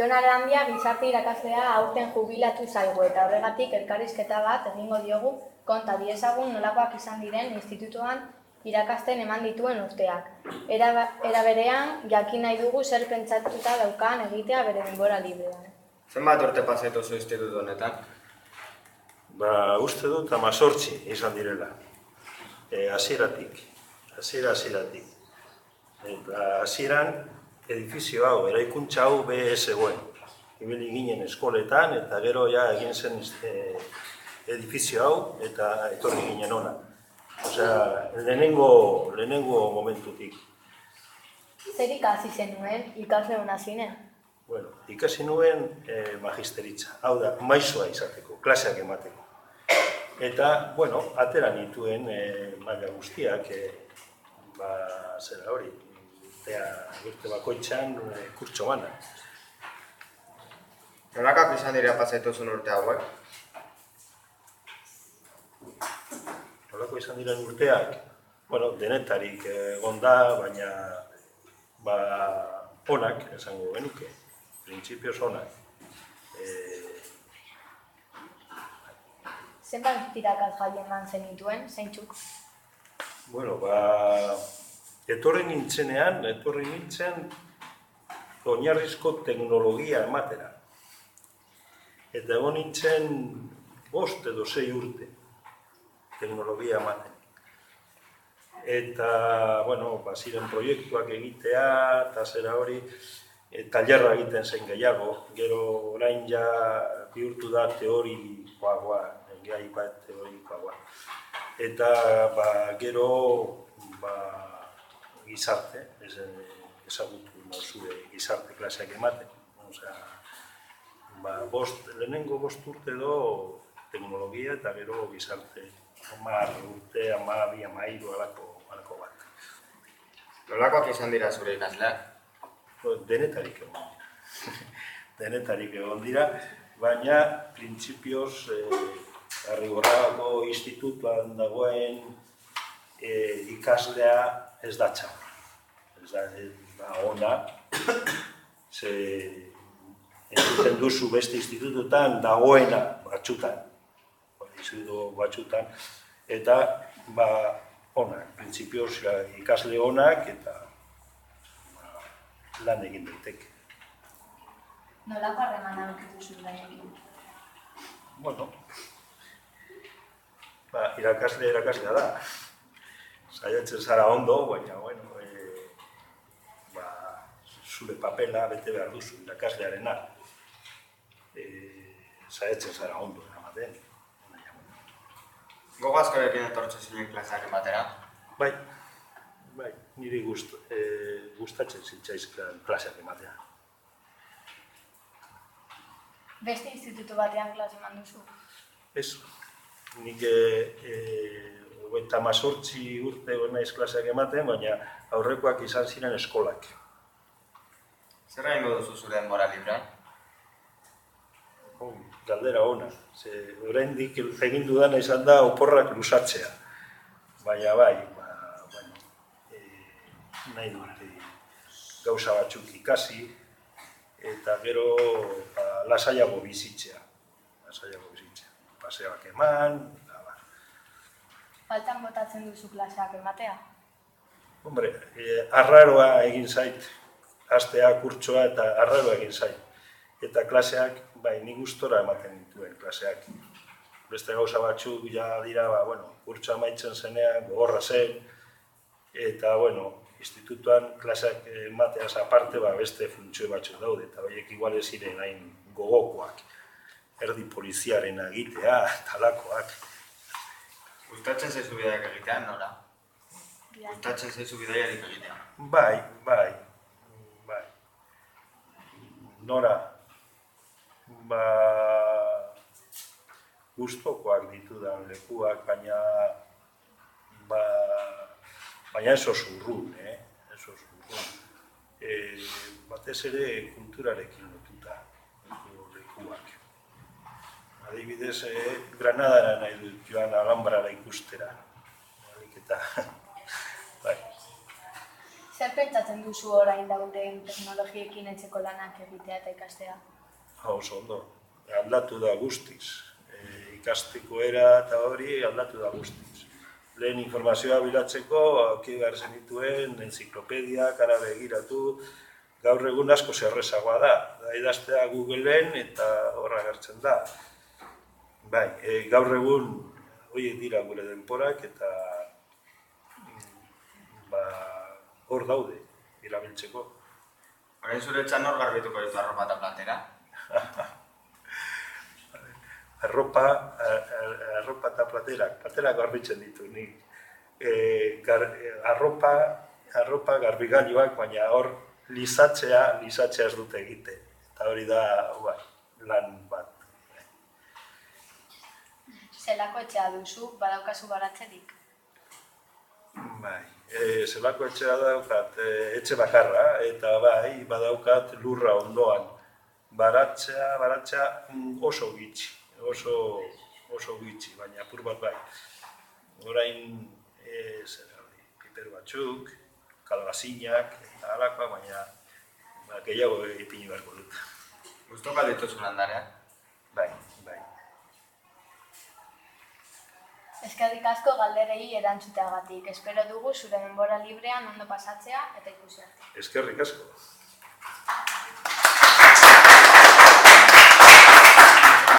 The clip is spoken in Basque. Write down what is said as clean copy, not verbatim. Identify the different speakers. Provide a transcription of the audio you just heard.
Speaker 1: Jon Arandia gizarte irakaslea aurten jubilatu zaigu eta horregatik elkarrizketa bat egingo diogu konta diezagun nolakoak izan diren institutuan irakasten eman dituen urteak. Era berean, jakin nahi dugu zer pentsatuta daukan egitea bere denbora librean.
Speaker 2: Zenbat urte pasatu zu institutu honetan?
Speaker 3: Uste dut 18 izan direla. Hasieratik. Eta hasieran edifizio hau, eraikuntza hau be zegoen. Ibili ginen eskoletan eta gero ja egin zen edifizio hau eta etorri ginen ona. Osea, lehenengo momentutik.
Speaker 1: Zer ikasi zenuen ikasle ona zinen?
Speaker 3: Bueno, ikasi nuen magisteritza. Hau da, maisua izateko, klaseak emateko. Eta, bueno, atera nituen maila guztiak, zera hori, urte bakoitzan kurtso bana.
Speaker 2: Nolakak izan dira pasaituzun urte hauek?
Speaker 3: Nolako izan diren urteak? Bueno, denetarik egon da, baina onak esango genuke, printzipioz onak.
Speaker 1: Zenbat irakasgai eman zenituen, zeintzuk?
Speaker 3: Bueno, etorri nintzen oinarrizko teknologia ematera. Eta egon nintzen 5 edo 6 urte teknologia ematen. Eta, bueno, ziren proiektuak egitea, eta zera hori, tailerra egiten zen gehiago. Gero orain ja bihurtu da teorikoagoa, gai bat teorikoagoa. Eta gero gizarte, ezagutu zure gizarte klaseak ematen. Osea, lehenengo 5 urte edo teknologia eta gero gizarte 10 urte, 12, 13 alako bat.
Speaker 2: Nolakoak izan dira zure ikasleak?
Speaker 3: Denetarik egon dira, baina printzipioz Arrigorriagako institutuan dagoen ikaslea ez da txarra. Ez da ona, ze entzuten duzu beste institututan dagoena batzutan, eta onak, printzipioz ikasle onak eta lan egin daiteke.
Speaker 1: Nolako harremana aurkitu zuen?
Speaker 3: Bueno, irakaslea da. Saiatzen zara ondo, baina, bueno, zure papela bete behar duzu irakaslearena. Saiatzen zara ondo eramaten.
Speaker 2: Gogazkorekin etortzen zinen klaseak ematera?
Speaker 3: Bai, niri gustatzen zitzaizkan klaseak ematea.
Speaker 1: Beste institutu batean klase eman duzu?
Speaker 3: Ez, nik 18 urte naiz klaseak ematen, baina aurrekoak izan ziren eskolak.
Speaker 2: Zer egingo duzu zure denbora librean?
Speaker 3: Galdera ona. Oraindik egin dudana izan da oporrak luzatzea. Baina nahi dute gauza batzuk ikasi, eta gero lasaiago bizitzea. Paseoak eman,
Speaker 1: Faltan botatzen duzu klaseak ematea?
Speaker 3: Hombre, arraroa egin zait. Hastea, kurtsoa eta arraroa egin zait. Eta klaseak, nik gustora ematen dituen klaseak. Beste gauza batzuk ja dira, kurtsoa amaitzen zenean, gogorra zen, eta, institutuan klaseak emateaz aparte, beste funtzio batzuk daude, eta horiek igual ez ziren hain gogokoak. Erdi poliziaren egitea, talakoak.
Speaker 2: Gustatzen zaizu bidaiak egitea, Nora? Gustatzen zaizu bidaiarik egitea?
Speaker 3: Bai. Nora, gustokoak ditudan lekuak, baina ez oso urrun, batez ere kulturarekin lotuta lekuak. Adibidez, Granadara nahi dut joan Alhambrara ikustera.
Speaker 1: Zer pentsatzen duzu orain dauden teknologiekin etxeko lanak egitea eta ikastea?
Speaker 3: Oso ondo, aldatu da guztiz. Ikasteko era eta hori aldatu da guztiz. Lehen informazioa bilatzeko, auki behar zenituen, enziklopediak, ara begiratu, gaur egun asko zerrezagoa da. Idaztea Googleen eta horra agertzen da. Bai, gaur egun horiek dira gure denporak eta hor daude, erabiltzeko.
Speaker 2: Orain zure etxan hor garbituko ditu arropa eta platera?
Speaker 3: Arropa eta platerak garbitzen ditu nik. Arropa garbigailuak, baina hor lizatzea ez dute egite. Eta hori da lan bat.
Speaker 1: Zelako etxea duzu, badaukazu baratzerik?
Speaker 3: Bai, zelako etxea daukat, etxe bakarra, eta bai, badaukat lurra ondoan. Baratzea oso gitxi, baina apur bat bai. Orain, piper batzuk, kalabasinak, eta halakoa, baina gehiago ipini beharko dut.
Speaker 2: Gustoka dituzu landareak?
Speaker 3: Bai.
Speaker 1: Eskerrik asko galderei erantzuteagatik. Espero dugu zure denbora librean ondo pasatzea eta ikusi arte.
Speaker 3: Eskerrik asko.